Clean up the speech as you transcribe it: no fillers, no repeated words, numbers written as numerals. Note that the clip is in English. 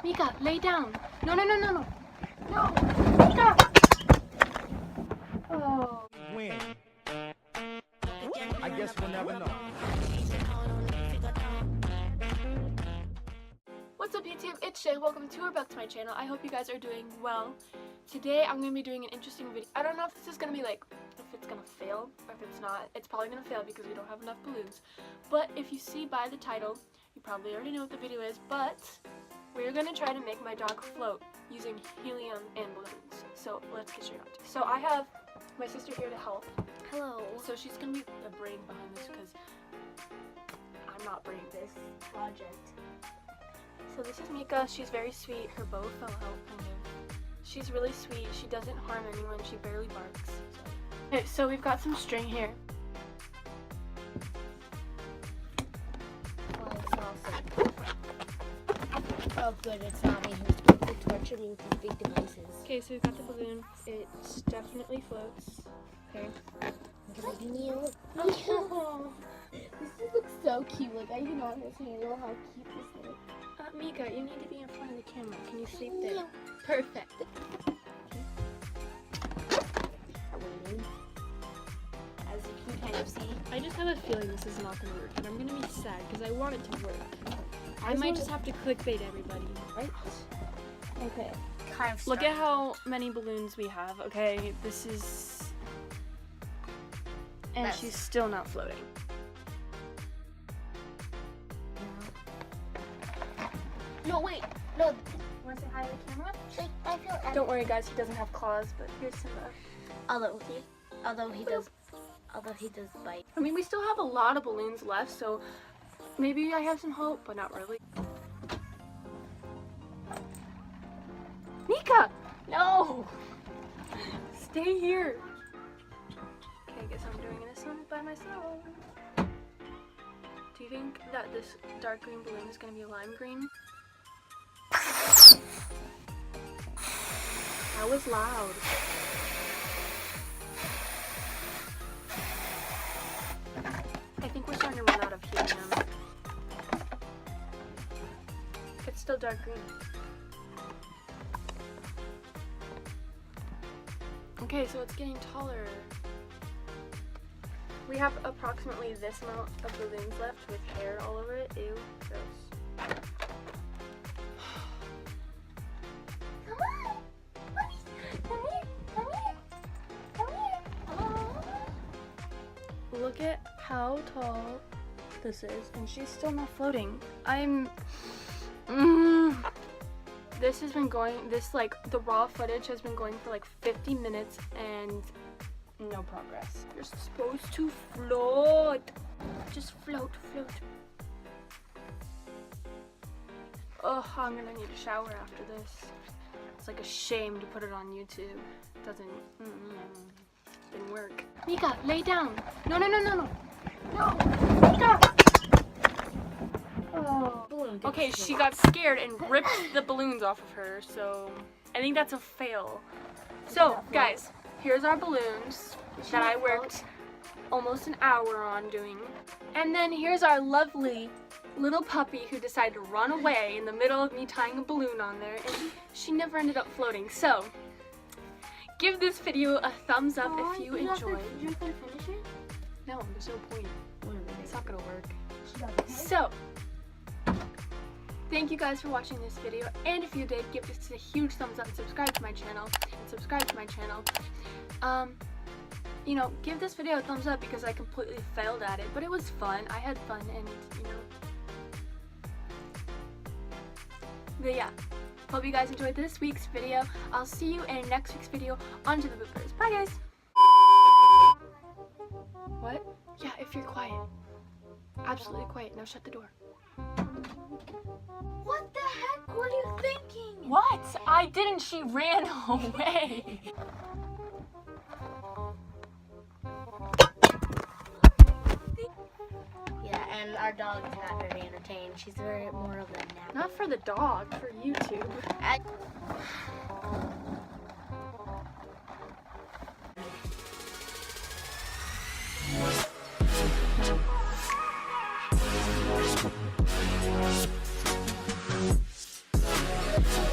Mika, lay down. No, no, no, no, no. No, Mika. Oh. Win. I guess we'll never know. What's up YouTube, it's Shay. Welcome to or back to my channel. I hope you guys are doing well. Today I'm going to be doing an interesting video. I don't know if this is going to be like, if it's going to fail or if it's not. It's probably going to fail because we don't have enough balloons. But if you see by the title, you probably already know what the video is, but we're going to try to make my dog float using helium and balloons. So let's get straight on to it. So I have my sister here to help. Hello. So she's going to be the brain behind this because I'm not brain this project. So this is Mika. She's very sweet. Her bow fell out, kind of. She's really sweet. She doesn't harm anyone. She barely barks. Okay, so we've got some string here. Oh, it's awesome. Oh, good. It's not me who's torturing me with these big devices. Okay, so we've got the balloon. It definitely floats. Okay. Oh, this looks so cute. Like, I can honestly know how cute this looks. Mika, you need to be in front of the camera. Can you sleep there? Yeah. Perfect. As you can kind of see. I just have a feeling this is not going to work, and I'm going to be sad because I want it to work. I might just have to clickbait everybody, right? Okay. Kind of. Look at how many balloons we have. Okay, this is... And she's still not floating. No, wait. No. You want to say hi to the camera? I feel. Don't worry, guys. He doesn't have claws, but here's Simba. Although he does bite. I mean, we still have a lot of balloons left, so maybe I have some hope, but not really. Mika! No! Stay here. Okay, I guess I'm doing this one by myself. Do you think that this dark green balloon is going to be lime green? That was loud. I think we're starting to run out of helium. It's still dark green. Okay, so it's getting taller. We have approximately this amount of balloons left with hair all over it. Ew, gross. Look at how tall this is, and she's still not floating. This has been going, the raw footage has been going for like 50 minutes and no progress. You're supposed to float. Just float, float. Oh, I'm gonna need a shower after this. It's like a shame to put it on YouTube. It doesn't, didn't work. Mika, lay down. No, no, no, no, no. No, Mika. Oh. Okay, she got scared and ripped the balloons off of her, so I think that's a fail. So, guys, here's our balloons that I worked almost an hour on doing. And then here's our lovely little puppy who decided to run away in the middle of me tying a balloon on there, and she never ended up floating. So, give this video a thumbs up if you enjoyed. You're gonna finish it? No, there's no point. It's not gonna work. So, thank you guys for watching this video, and if you did, give this a huge thumbs up and subscribe to my channel. You know, give this video a thumbs up because I completely failed at it, but it was fun. I had fun, and you know. But yeah, hope you guys enjoyed this week's video. I'll see you in next week's video. On to the poopers. Bye, guys. What? Yeah, if you're quiet. Absolutely quiet. Now shut the door. What the heck were you thinking? What? I didn't. She ran away. Yeah, and our dog is not very entertained. She's more of a nap. Not for the dog, for YouTube. Collab.